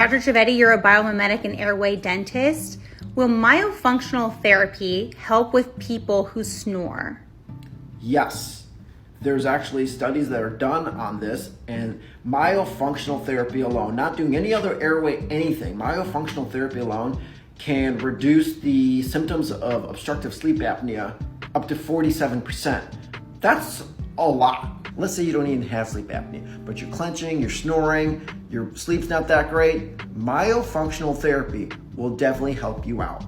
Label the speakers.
Speaker 1: Dr. Trivedi, you're a biomimetic and airway dentist. Will myofunctional therapy help with people who snore?
Speaker 2: Yes, there's actually studies that are done on this, and myofunctional therapy alone, not doing any other airway anything, myofunctional therapy alone can reduce the symptoms of obstructive sleep apnea up to 47%. That's a lot. Let's say you don't even have sleep apnea, but you're clenching, you're snoring, your sleep's not that great. Myofunctional therapy will definitely help you out.